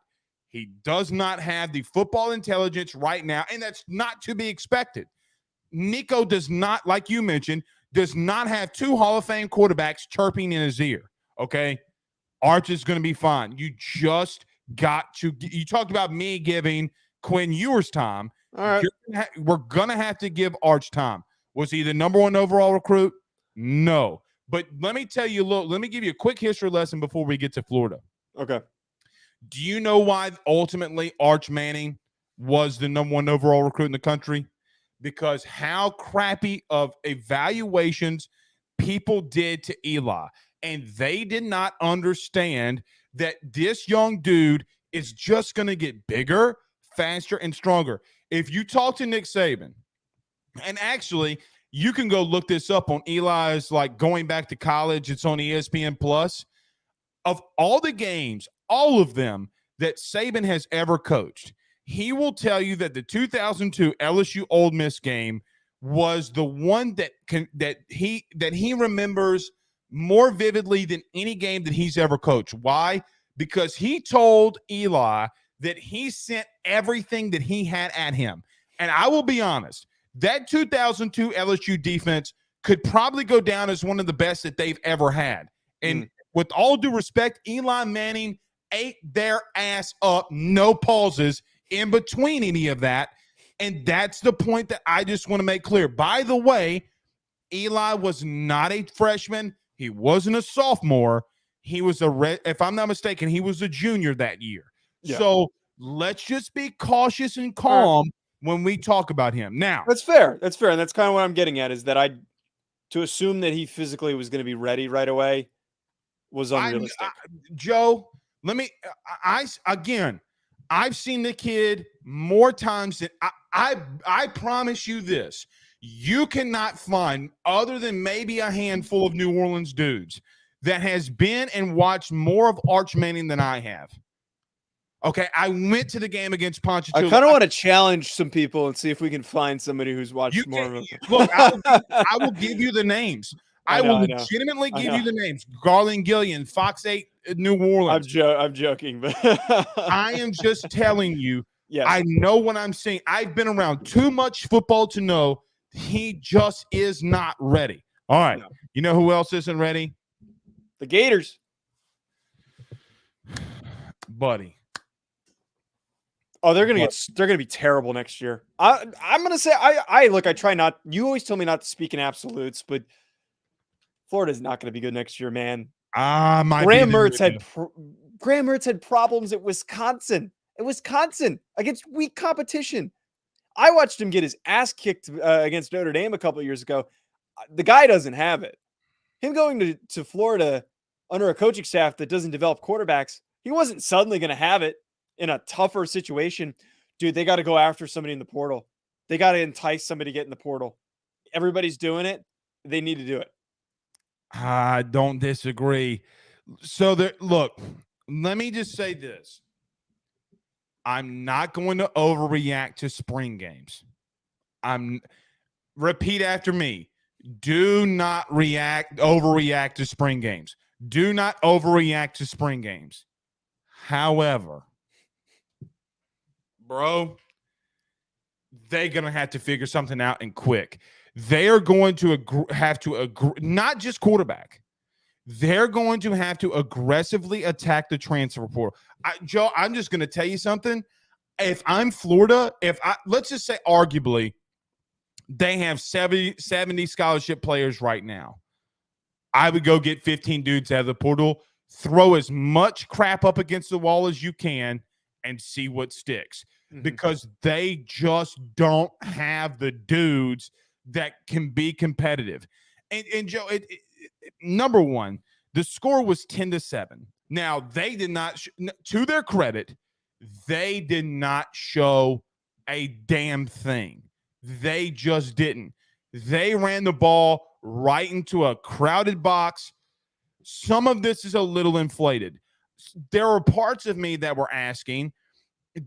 He does not have the football intelligence right now, and that's not to be expected. Nico does not, like you mentioned, does not have 2 Hall of Fame quarterbacks chirping in his ear, okay? Arch is going to be fine. You just got to – you talked about me giving Quinn Ewers time. All right. We're going to have to give Arch time. Was he the number 1 overall recruit? No. But let me tell you, let me give you a quick history lesson before we get to Florida. Okay. Do you know why ultimately Arch Manning was the number 1 overall recruit in the country? Because how crappy of evaluations people did to Eli. And they did not understand that this young dude is just going to get bigger, faster, and stronger. If you talk to Nick Saban, and actually, you can go look this up on Eli's, like, going back to college. It's on ESPN Plus. Of all the games, all of them that Saban has ever coached, he will tell you that the 2002 LSU Ole Miss game was the one that he remembers more vividly than any game that he's ever coached. Why? Because he told Eli that he sent everything that he had at him. And I will be honest, that 2002 LSU defense could probably go down as one of the best that they've ever had. And with all due respect, Eli Manning ate their ass up, no pauses in between any of that. And that's the point that I just want to make clear. By the way, Eli was not a freshman. He wasn't a sophomore. He was if I'm not mistaken, he was a junior that year. Yeah. So let's just be cautious and calm when we talk about him. Now, that's fair. That's fair. And that's kind of what I'm getting at, is that to assume that he physically was going to be ready right away was unrealistic. Joe, I've seen the kid more times than I promise you this. You cannot find, other than maybe a handful of New Orleans dudes, that has been and watched more of Arch Manning than I have. Okay, I went to the game against Ponchatoula. I kind of want to challenge some people and see if we can find somebody who's watched more of them. Look, I will give you the names. I will legitimately give you the names. Garland Gillian, Fox 8, New Orleans. I'm joking, but I am just telling you, yes. I know what I'm saying. I've been around too much football to know he just is not ready. All right. No. You know who else isn't ready? The Gators. Buddy. Oh, they're gonna be terrible next year. I'm gonna say I try not. You always tell me not to speak in absolutes, but Florida's not gonna be good next year, man. Graham Mertz had problems at Wisconsin. Against weak competition. I watched him get his ass kicked against Notre Dame a couple of years ago. The guy doesn't have it. Him going to Florida under a coaching staff that doesn't develop quarterbacks, he wasn't suddenly going to have it. in a tougher situation, dude, they got to go after somebody in the portal. They got to entice somebody to get in the portal. Everybody's doing it. They need to do it. I don't disagree. So look, let me just say this. I'm not going to overreact to spring games. Repeat after me. Do not overreact to spring games. Do not overreact to spring games. However, bro, they're going to have to figure something out and quick. They are going to have to agree, not just quarterback. They're going to have to aggressively attack the transfer portal. Joe, I'm just going to tell you something. If I'm Florida, let's just say arguably they have 70 scholarship players right now, I would go get 15 dudes out of the portal, throw as much crap up against the wall as you can, and see what sticks. Mm-hmm. Because they just don't have the dudes that can be competitive. And Joe, number one, the score was 10-7. Now, they did not, to their credit, they did not show a damn thing. They just didn't. They ran the ball right into a crowded box. Some of this is a little inflated. There were parts of me that were asking,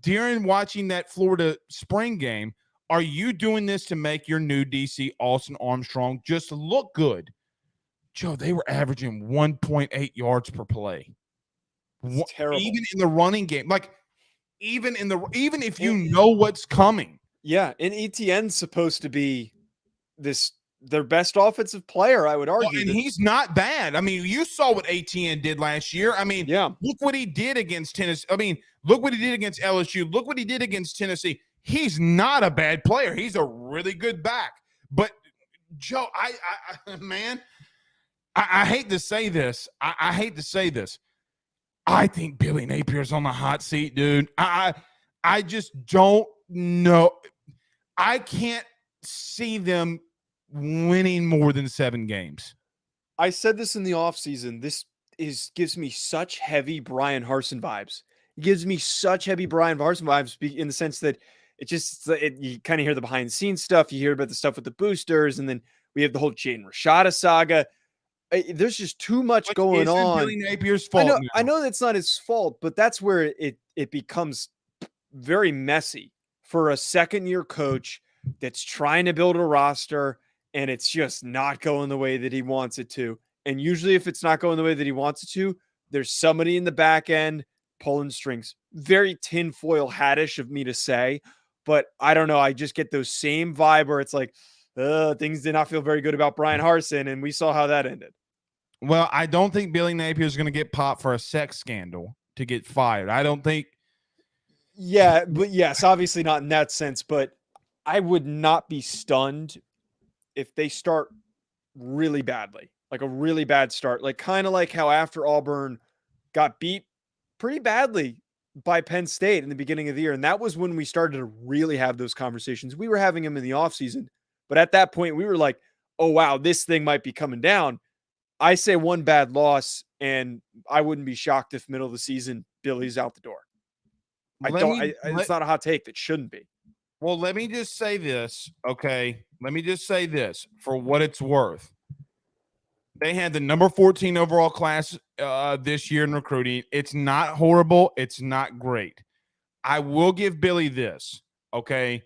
during watching that Florida spring game, are you doing this to make your new DC, Austin Armstrong, just look good? Joe, they were averaging 1.8 yards per play. Terrible. Even in the running game. Like, even if you know what's coming. Yeah, and ETN's supposed to be their best offensive player, I would argue. And he's not bad. I mean, you saw what ATN did last year. I mean, look what he did against Tennessee. I mean, look what he did against LSU. Look what he did against Tennessee. He's not a bad player. He's a really good back. But, Joe, I hate to say this. I hate to say this. I think Billy Napier's on the hot seat, dude. I just don't know. I can't see them winning more than 7 games. I said this in the offseason. This gives me such heavy Brian Harsin vibes. It gives me such heavy Brian Harsin vibes in the sense that you kind of hear the behind the scenes stuff. You hear about the stuff with the boosters, and then we have the whole Jaden Rashada saga. There's just too much going on. Billy Napier's fault. I know that's not his fault, but that's where it becomes very messy for a second-year coach that's trying to build a roster, and it's just not going the way that he wants it to. And usually if it's not going the way that he wants it to, there's somebody in the back end pulling strings. Very tinfoil hat-ish of me to say, but I don't know. I just get those same vibe where it's like, things did not feel very good about Brian Harsin, and we saw how that ended. Well, I don't think Billy Napier is going to get popped for a sex scandal to get fired. I don't think. Yeah, but yes, obviously not in that sense, but I would not be stunned if they start really badly, like a really bad start, like kind of like how after Auburn got beat pretty badly by Penn State in the beginning of the year. And that was when we started to really have those conversations. We were having them in the offseason, but at that point we were like, oh, wow, this thing might be coming down. I say one bad loss, and I wouldn't be shocked if middle of the season Billy's out the door. It's not a hot take that shouldn't be. Well, let me just say this, okay? Let me just say this for what it's worth. They had the number 14 overall class this year in recruiting. It's not horrible. It's not great. I will give Billy this, okay?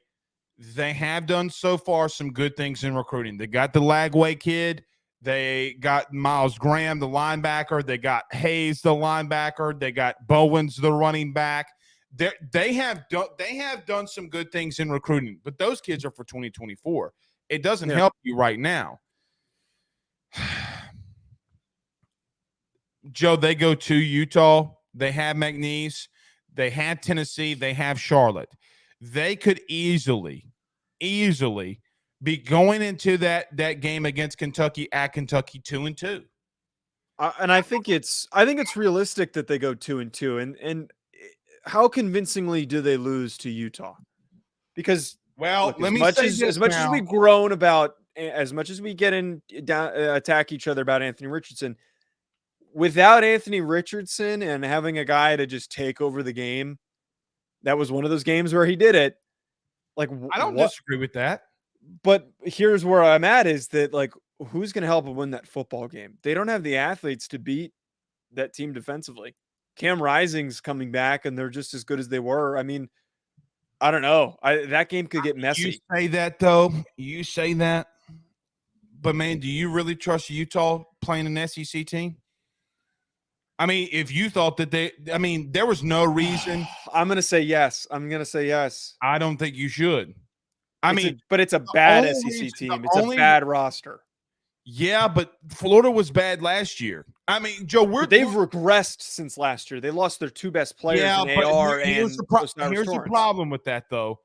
They have done so far some good things in recruiting. They got the Lagway kid. They got Miles Graham, the linebacker. They got Hayes, the linebacker. They got Bowens, the running back. They have done some good things in recruiting, but those kids are for 2024. It doesn't help you right now. Joe, they go to Utah. They have McNeese. They have Tennessee. They have Charlotte. They could easily be going into that game against Kentucky at Kentucky 2-2. And I think it's realistic that they go 2-2. And how convincingly do they lose to Utah? Because look, as much as we've grown about, as much as we get in attack each other about Anthony Richardson, without Anthony Richardson and having a guy to just take over the game, That was one of those games where he did it. Like, I don't what? disagree with that. But here's where I'm at is that, like, who's going to help him win that football game? They don't have the athletes to beat that team defensively. Cam Rising's coming back, and they're just as good as they were. I mean, I don't know. That game could get messy. You say that, though. You say that. But, man, do you really trust Utah playing an SEC team? I mean, if you thought that there was no reason. I'm going to say yes. I don't think you should. But it's a bad SEC team. It's a bad roster. Yeah, but Florida was bad last year. I mean, Joe, they've regressed since last year. They lost their two best players in AR here's the problem with that, though.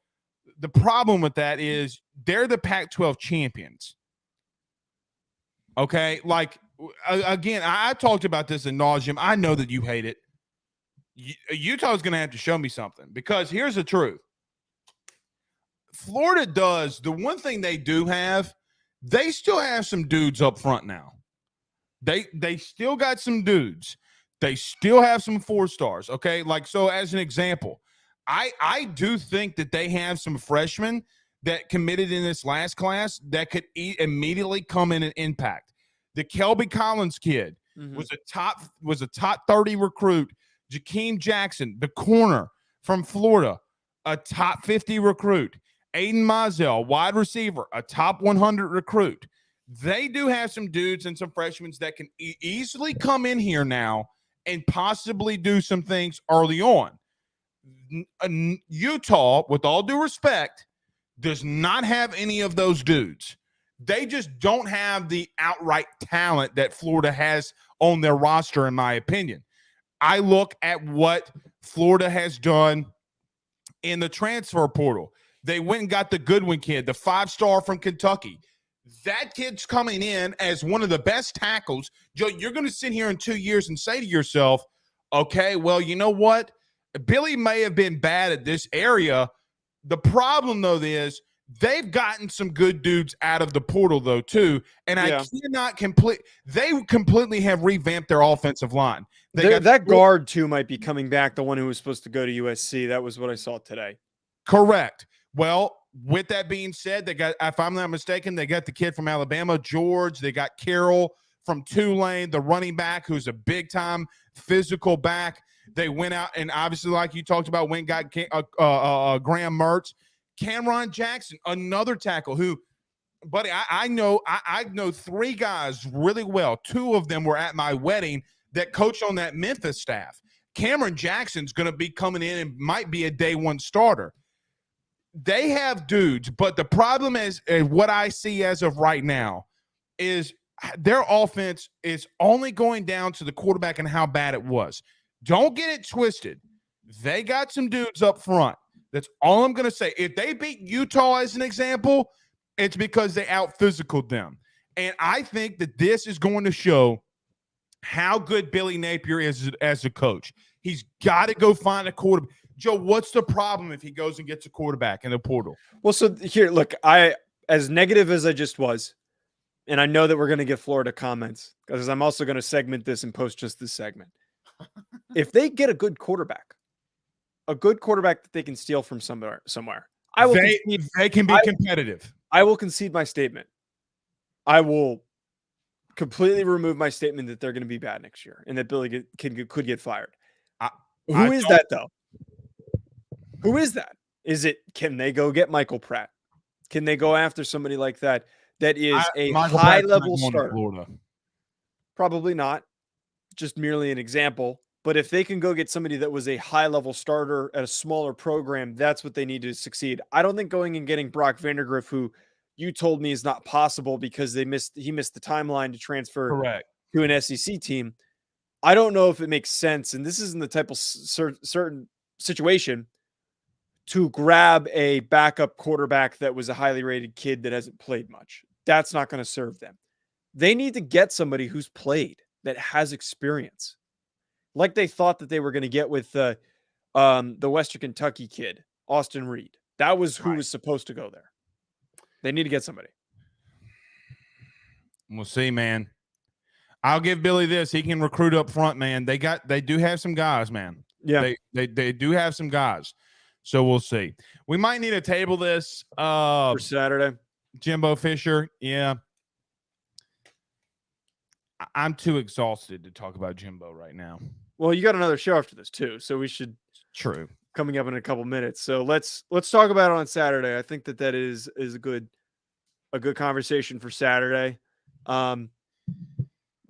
The problem with that is they're the Pac-12 champions. Okay? Like, again, I talked about this ad nauseum. I know that you hate it. Utah's going to have to show me something, because here's the truth. Florida does, the one thing they do have, they still have some dudes up front now. They still got some dudes. They still have some 4-stars, okay? Like, so as an example, I do think that they have some freshmen that committed in this last class that could immediately come in and impact. The Kelby Collins kid was a top 30 recruit. Jakeem Jackson, the corner from Florida, a top 50 recruit. Aiden Mizell, wide receiver, a top 100 recruit. They do have some dudes and some freshmen that can easily come in here now and possibly do some things early on. Utah, with all due respect, does not have any of those dudes. They just don't have the outright talent that Florida has on their roster, in my opinion. I look at what Florida has done in the transfer portal. They went and got the Goodwin kid, the 5-star from Kentucky. That kid's coming in as one of the best tackles. Joe, you're going to sit here in 2 years and say to yourself, okay, well, you know what? Billy may have been bad at this area. The problem, though, is they've gotten some good dudes out of the portal, though, too. And I cannot they completely have revamped their offensive line. That guard, too, might be coming back, the one who was supposed to go to USC. That was what I saw today. Correct. Well, with that being said, they got, if I'm not mistaken, they got the kid from Alabama, George. They got Carroll from Tulane, the running back, who's a big-time physical back. They went out and obviously, like you talked about, went and got Graham Mertz. Cameron Jackson, another tackle who, buddy, I know 3 guys really well. 2 of them were at my wedding that coached on that Memphis staff. Cameron Jackson's going to be coming in and might be a day 1 starter. They have dudes, but the problem is what I see as of right now is their offense is only going down to the quarterback and how bad it was. Don't get it twisted. They got some dudes up front. That's all I'm going to say. If they beat Utah as an example, it's because they out-physicaled them. And I think that this is going to show how good Billy Napier is as a coach. He's got to go find a quarterback. Joe, what's the problem if he goes and gets a quarterback in the portal? Well, so here, look, as negative as I just was, and I know that we're going to get Florida comments because I'm also going to segment this and post just this segment. If they get a good quarterback that they can steal from somewhere, they can be competitive. I will concede my statement. I will completely remove my statement that they're going to be bad next year and that Billy could get fired. Who is that, though? Who is that? Can they go get Michael Pratt? Can they go after somebody like that is a high-level starter? Probably not. Just merely an example. But if they can go get somebody that was a high-level starter at a smaller program, that's what they need to succeed. I don't think going and getting Brock Vandergriff, who you told me is not possible because he missed the timeline to transfer to an SEC team. I don't know if it makes sense, and this isn't the type of certain situation to grab a backup quarterback that was a highly rated kid that hasn't played much. That's not going to serve them. They need to get somebody who's played, that has experience, like they thought that they were going to get with the Western Kentucky kid, Austin Reed. That was who was supposed to go there. They need to get somebody. We'll see, man. I'll give Billy this. He can recruit up front, man. They do have some guys, man. Yeah. They do have some guys. So we'll see. We might need to table this For Saturday. Jimbo Fisher. Yeah. I'm too exhausted to talk about Jimbo right now. Well, you got another show after this too, so we should True. coming up in a couple minutes. So let's talk about it on Saturday. I think that is a good conversation for Saturday. With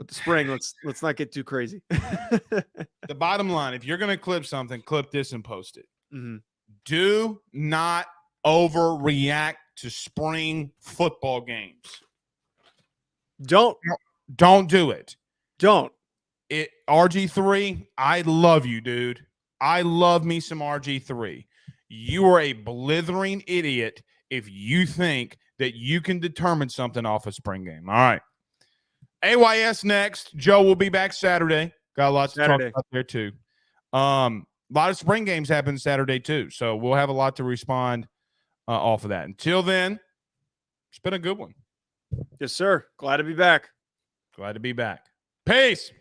the spring, let's not get too crazy. The bottom line, if you're going to clip something, clip this and post it. Mm-hmm. Do not overreact to spring football games. Don't do it. Don't. RG3, I love you, dude. I love me some RG3. You are a blithering idiot if you think that you can determine something off a spring game. All right. AYS next. Joe will be back Saturday. Got a lot to talk about there too. A lot of spring games happen Saturday too, so we'll have a lot to respond off of that. Until then, it's been a good one. Yes, sir. Glad to be back. Glad to be back. Peace.